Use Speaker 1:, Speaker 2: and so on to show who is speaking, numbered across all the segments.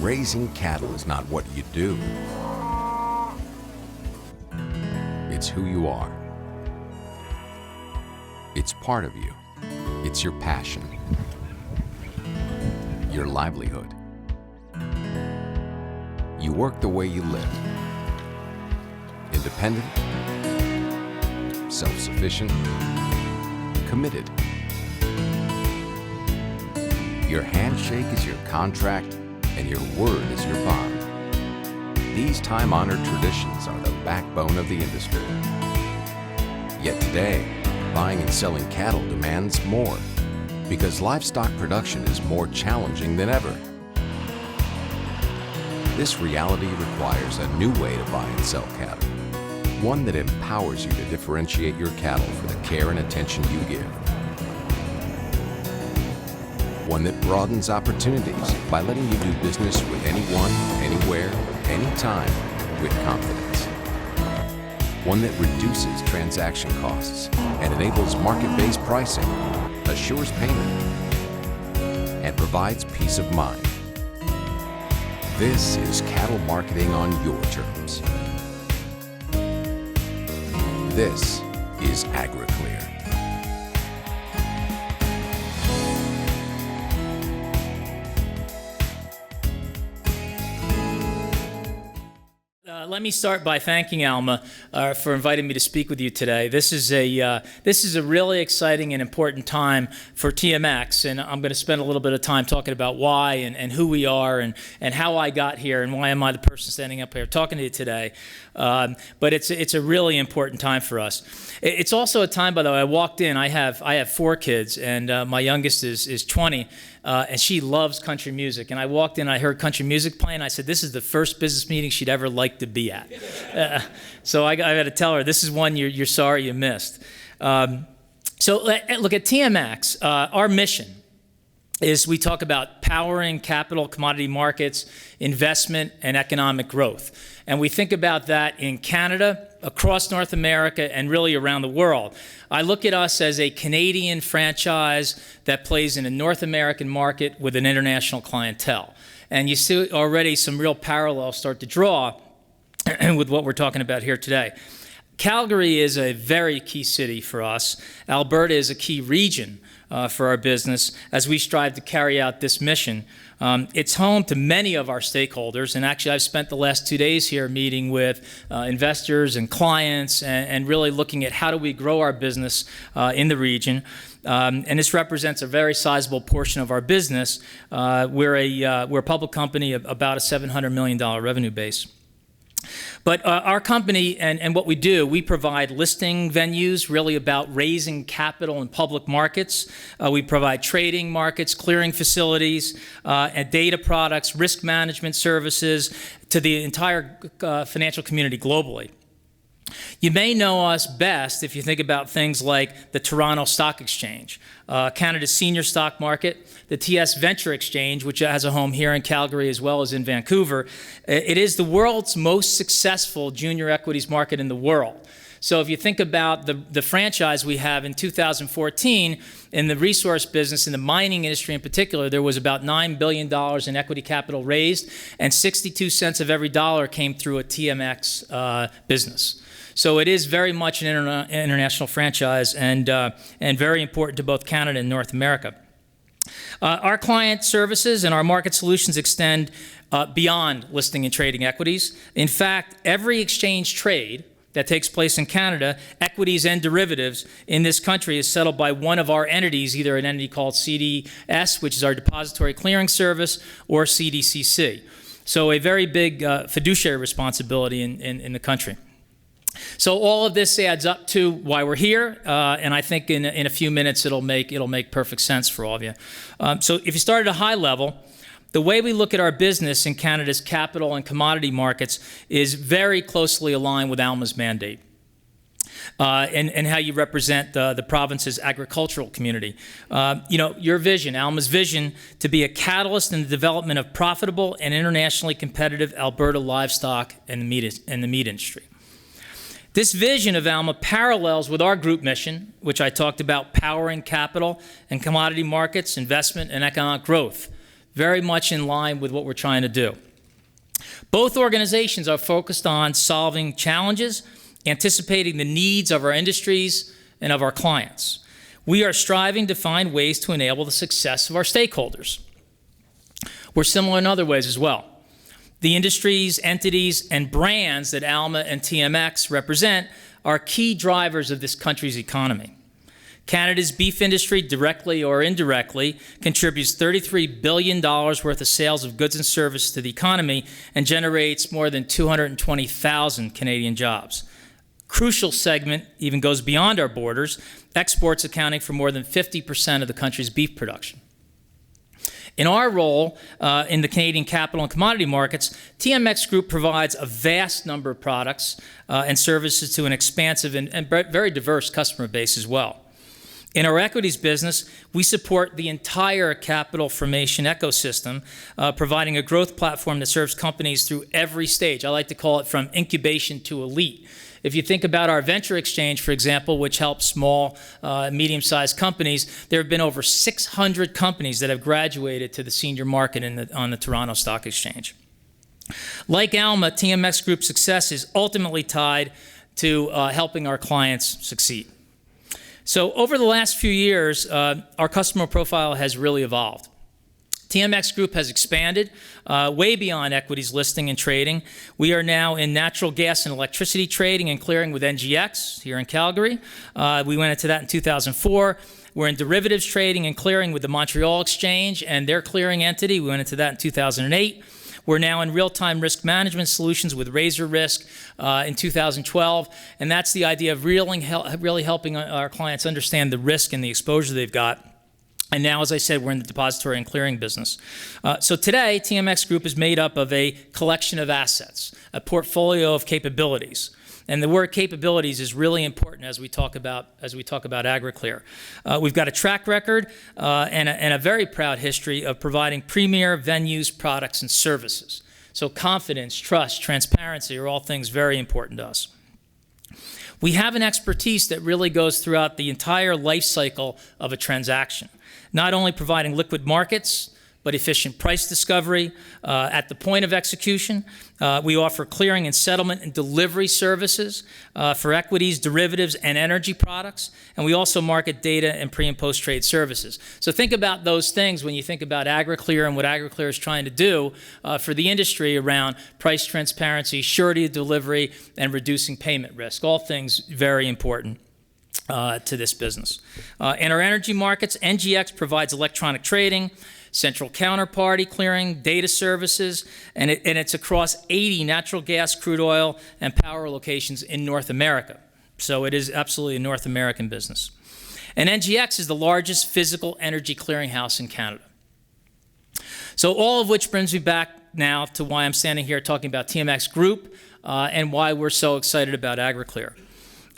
Speaker 1: Raising cattle is not what you do. It's who you are. It's part of you. It's your passion. Your livelihood. You work the way you live. Independent, self-sufficient, committed. Your handshake is your contract, and your word is your bond. These time-honored traditions are the backbone of the industry. Yet today, buying and selling cattle demands more, because livestock production is more challenging than ever. This reality requires a new way to buy and sell cattle, one that empowers you to differentiate your cattle for the care and attention you give. One that broadens opportunities by letting you do business with anyone, anywhere, anytime, with confidence. One that reduces transaction costs and enables market-based pricing, assures payment, and provides peace of mind. This is cattle marketing on your terms. This is Agriclear.
Speaker 2: Let me start by thanking Alma for inviting me to speak with you today. This is a really exciting and important time for TMX, and I'm going to spend a little bit of time talking about why and who we are and how I got here and why am I the person standing up here talking to you today. But it's a really important time for us. It's also a time, by the way, I walked in. I have 4 kids, and my youngest is 20. And she loves country music. And I walked in, I heard country music playing. I said, this is the first business meeting she'd ever like to be at. So I got to tell her, this is one you're sorry you missed. So look, at TMX, our mission is we talk about powering capital, commodity markets, investment, and economic growth. And we think about that in Canada, across North America, and really around the world. I look at us as a Canadian franchise that plays in a North American market with an international clientele. And you see already some real parallels start to draw with what we're talking about here today. Calgary is a very key city for us. Alberta is a key region for our business as we strive to carry out this mission. It's home to many of our stakeholders, and actually I've spent the last 2 days here meeting with investors and clients and really looking at how do we grow our business in the region. And this represents a very sizable portion of our business. We're a public company of about a $700 million revenue base. But our company and what we do, we provide listing venues really about raising capital in public markets. We provide trading markets, clearing facilities, and data products, risk management services to the entire financial community globally. You may know us best if you think about things like the Toronto Stock Exchange, Canada's senior stock market, the TS Venture Exchange, which has a home here in Calgary as well as in Vancouver. It is the world's most successful junior equities market in the world. So if you think about the franchise we have in 2014, in the resource business, in the mining industry in particular, there was about $9 billion in equity capital raised, and 62 cents of every dollar came through a TMX business. So it is very much an international franchise and very important to both Canada and North America. Our client services and our market solutions extend beyond listing and trading equities. In fact, every exchange trade that takes place in Canada, equities and derivatives in this country, is settled by one of our entities, either an entity called CDS, which is our depository clearing service, or CDCC. So a very big fiduciary responsibility in the country. So all of this adds up to why we're here, and I think in a few minutes it'll make perfect sense for all of you. So if you start at a high level, the way we look at our business in Canada's capital and commodity markets is very closely aligned with Alma's mandate. And how you represent the province's agricultural community. Your vision, Alma's vision, to be a catalyst in the development of profitable and internationally competitive Alberta livestock and the meat industry. This vision of Alma parallels with our group mission, which I talked about, powering capital and commodity markets, investment, and economic growth. very much in line with what we're trying to do. Both organizations are focused on solving challenges, anticipating the needs of our industries and of our clients. We are striving to find ways to enable the success of our stakeholders. We're similar in other ways as well. The industries, entities, and brands that Alma and TMX represent are key drivers of this country's economy. Canada's beef industry, directly or indirectly, contributes $33 billion worth of sales of goods and services to the economy and generates more than 220,000 Canadian jobs. Crucial segment even goes beyond our borders, exports accounting for more than 50% of the country's beef production. In our role in the Canadian capital and commodity markets, TMX Group provides a vast number of products and services to an expansive and very diverse customer base as well. In our equities business, we support the entire capital formation ecosystem, providing a growth platform that serves companies through every stage. I like to call it from incubation to elite. If you think about our venture exchange, for example, which helps small, medium-sized companies, there have been over 600 companies that have graduated to the senior market on the Toronto Stock Exchange. Like Alma, TMX Group's success is ultimately tied to helping our clients succeed. So over the last few years, our customer profile has really evolved. TMX Group has expanded way beyond equities listing and trading. We are now in natural gas and electricity trading and clearing with NGX here in Calgary. We went into that in 2004. We're in derivatives trading and clearing with the Montreal Exchange and their clearing entity. We went into that in 2008. We're now in real-time risk management solutions with Razor Risk in 2012, and that's the idea of really helping our clients understand the risk and the exposure they've got. And now, as I said, we're in the depository and clearing business. So today, TMX Group is made up of a collection of assets, a portfolio of capabilities. And the word capabilities is really important as we talk about Agriclear. We've got a track record and a very proud history of providing premier venues, products, and services. So confidence, trust, transparency are all things very important to us. We have an expertise that really goes throughout the entire life cycle of a transaction, not only providing liquid markets, but efficient price discovery at the point of execution. We offer clearing and settlement and delivery services for equities, derivatives, and energy products. And we also market data and pre- and post-trade services. So think about those things when you think about Agriclear and what Agriclear is trying to do for the industry around price transparency, surety of delivery, and reducing payment risk. All things very important to this business. In our energy markets, NGX provides electronic trading, central counterparty clearing, data services, and it's across 80 natural gas, crude oil, and power locations in North America. So it is absolutely a North American business. And NGX is the largest physical energy clearinghouse in Canada. So all of which brings me back now to why I'm standing here talking about TMX Group and why we're so excited about Agriclear.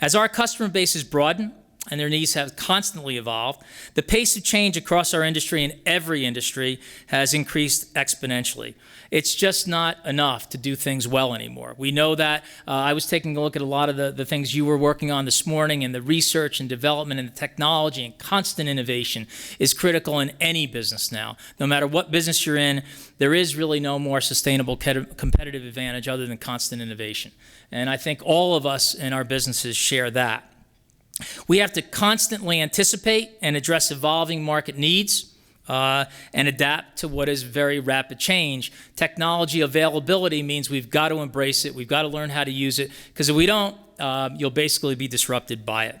Speaker 2: As our customer base has broadened, and their needs have constantly evolved, the pace of change across our industry and every industry has increased exponentially. It's just not enough to do things well anymore. We know that. I was taking a look at a lot of the things you were working on this morning, and the research and development and the technology and constant innovation is critical in any business now. No matter what business you're in, there is really no more sustainable competitive advantage other than constant innovation. And I think all of us in our businesses share that. We have to constantly anticipate and address evolving market needs and adapt to what is very rapid change. Technology availability means we've got to embrace it. We've got to learn how to use it, because if we don't, you'll basically be disrupted by it.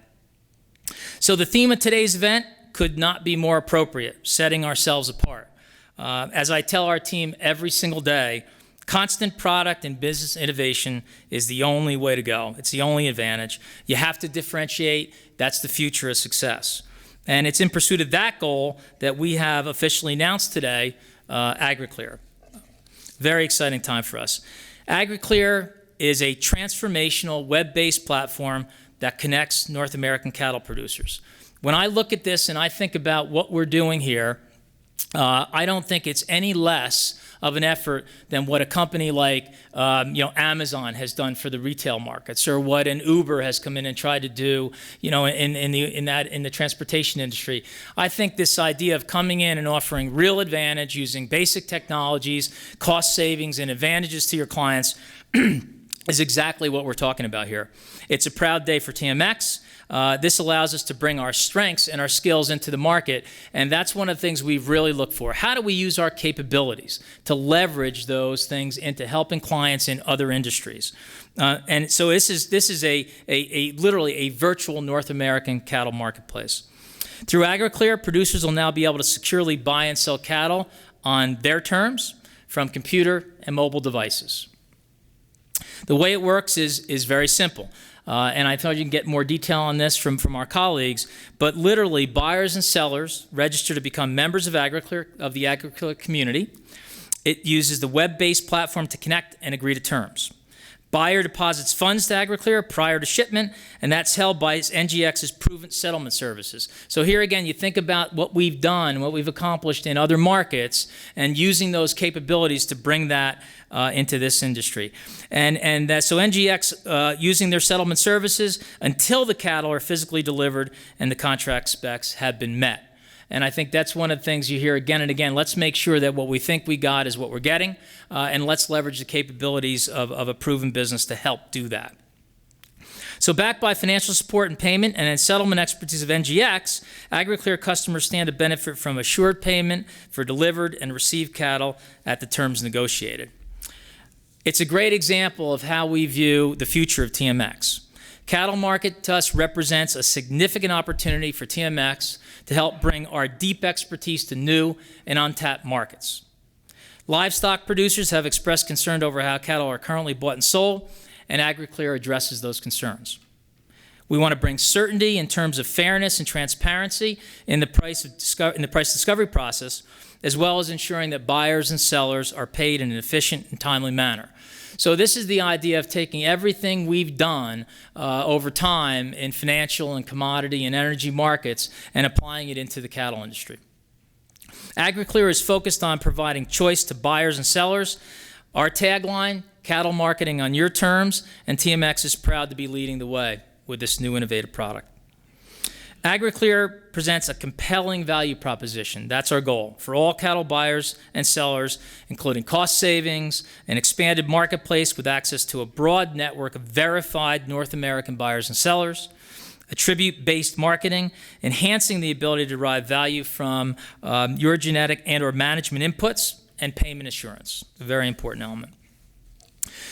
Speaker 2: So the theme of today's event could not be more appropriate, setting ourselves apart. As I tell our team every single day, constant product and business innovation is the only way to go. It's the only advantage. You have to differentiate. That's the future of success. And it's in pursuit of that goal that we have officially announced today Agriclear. Very exciting time for us. Agriclear is a transformational web-based platform that connects North American cattle producers. When I look at this and I think about what we're doing here, I don't think it's any less of an effort than what a company like Amazon has done for the retail markets, or what an Uber has come in and tried to do in the transportation industry. I think this idea of coming in and offering real advantage using basic technologies, cost savings, and advantages to your clients is exactly what we're talking about here. It's a proud day for TMX. This allows us to bring our strengths and our skills into the market, and that's one of the things we've really looked for. How do we use our capabilities to leverage those things into helping clients in other industries? And so this is literally a virtual North American cattle marketplace. Through Agriclear, producers will now be able to securely buy and sell cattle on their terms from computer and mobile devices. The way it works is very simple. And I thought you can get more detail on this from our colleagues, but literally buyers and sellers register to become members of Agriclear, of the Agriclear community. It uses the web-based platform to connect and agree to terms. Buyer deposits funds to Agriclear prior to shipment, and that's held by NGX's proven settlement services. So here again, you think about what we've done, what we've accomplished in other markets, and using those capabilities to bring that into this industry. So NGX using their settlement services until the cattle are physically delivered and the contract specs have been met. And I think that's one of the things you hear again and again. Let's make sure that what we think we got is what we're getting, and let's leverage the capabilities of a proven business to help do that. So backed by financial support and payment and then settlement expertise of NGX, Agriclear customers stand to benefit from assured payment for delivered and received cattle at the terms negotiated. It's a great example of how we view the future of TMX. Cattle market to us represents a significant opportunity for TMX to help bring our deep expertise to new and untapped markets. Livestock producers have expressed concern over how cattle are currently bought and sold, and Agriclear addresses those concerns. We want to bring certainty in terms of fairness and transparency in the price discovery process, as well as ensuring that buyers and sellers are paid in an efficient and timely manner. So this is the idea of taking everything we've done over time in financial and commodity and energy markets and applying it into the cattle industry. Agriclear is focused on providing choice to buyers and sellers. Our tagline, cattle marketing on your terms, and TMX is proud to be leading the way with this new innovative product. Agriclear presents a compelling value proposition. That's our goal for all cattle buyers and sellers, including cost savings, an expanded marketplace with access to a broad network of verified North American buyers and sellers, attribute-based marketing, enhancing the ability to derive value from your genetic and or management inputs, and payment assurance, a very important element.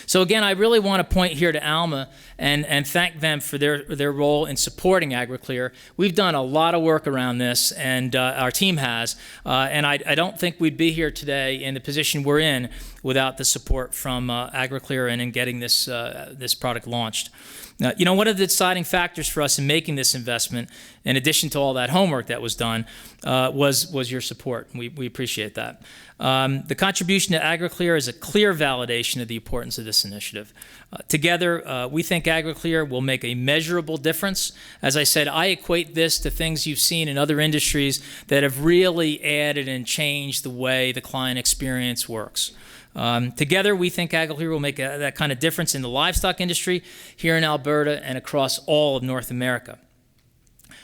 Speaker 2: So again, I really want to point here to Alma and thank them for their role in supporting Agriclear. We've done a lot of work around this, and our team has, and I don't think we'd be here today in the position we're in without the support from Agriclear and in getting this product launched. One of the deciding factors for us in making this investment, in addition to all that homework that was done, was your support. We appreciate that. The contribution to Agriclear is a clear validation of the importance of this initiative. Together, we think Agriclear will make a measurable difference. As I said, I equate this to things you've seen in other industries that have really added and changed the way the client experience works. Together, we think Agriclear will make that kind of difference in the livestock industry here in Alberta and across all of North America.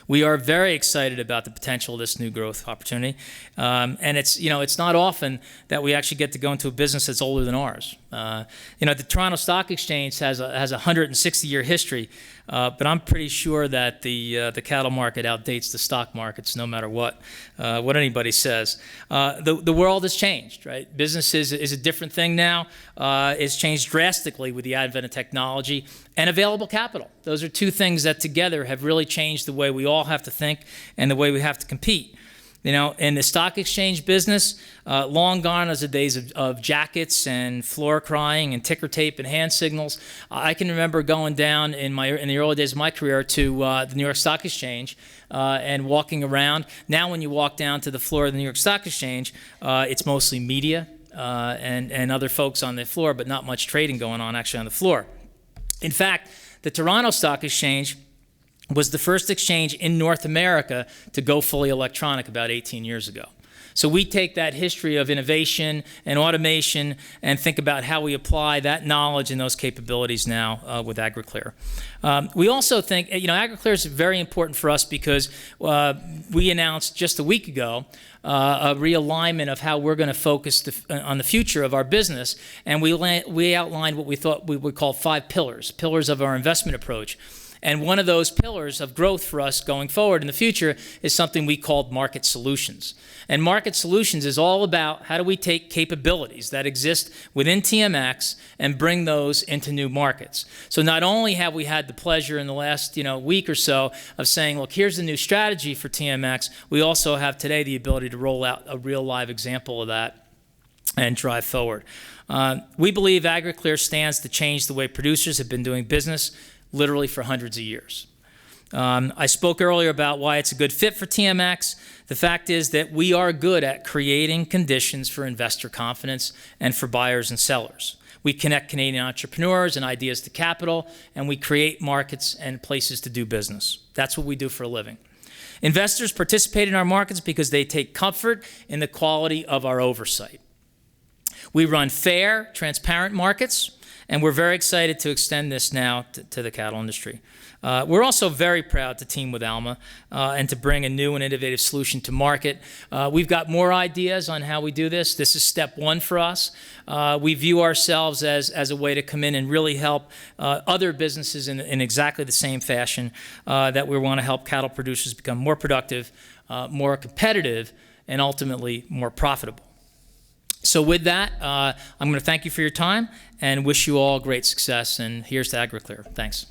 Speaker 2: We are very excited about the potential of this new growth opportunity, and it's not often that we actually get to go into a business that's older than ours. The Toronto Stock Exchange has a 160-year history, but I'm pretty sure that the cattle market outdates the stock markets, no matter what anybody says. The world has changed, right? Business is a different thing now. It's changed drastically with the advent of technology and available capital. Those are two things that together have really changed the way we all have to think and the way we have to compete. In the stock exchange business, long gone is the days of jackets and floor crying and ticker tape and hand signals. I can remember going down in the early days of my career to the New York Stock Exchange and walking around. Now when you walk down to the floor of the New York Stock Exchange, it's mostly media and other folks on the floor, but not much trading going on actually on the floor. In fact, the Toronto Stock Exchange was the first exchange in North America to go fully electronic about 18 years ago. So we take that history of innovation and automation and think about how we apply that knowledge and those capabilities now with Agriclear. We also think, Agriclear is very important for us because we announced just a week ago a realignment of how we're going to focus on the future of our business, and we outlined what we thought we would call 5 pillars of our investment approach. And one of those pillars of growth for us going forward in the future is something we called market solutions. And market solutions is all about how do we take capabilities that exist within TMX and bring those into new markets. So not only have we had the pleasure in the last week or so of saying, look, here's the new strategy for TMX, we also have today the ability to roll out a real live example of that and drive forward. We believe Agriclear stands to change the way producers have been doing business literally for hundreds of years. I spoke earlier about why it's a good fit for TMX. The fact is that we are good at creating conditions for investor confidence and for buyers and sellers. We connect Canadian entrepreneurs and ideas to capital, and we create markets and places to do business. That's what we do for a living. Investors participate in our markets because they take comfort in the quality of our oversight. We run fair, transparent markets, and we're very excited to extend this now to the cattle industry. We're also very proud to team with Alma and to bring a new and innovative solution to market. We've got more ideas on how we do this. This is step 1 for us. We view ourselves as a way to come in and really help other businesses in exactly the same fashion that we want to help cattle producers become more productive, more competitive, and ultimately more profitable. So with that, I'm going to thank you for your time and wish you all great success. And here's to Agriclear. Thanks.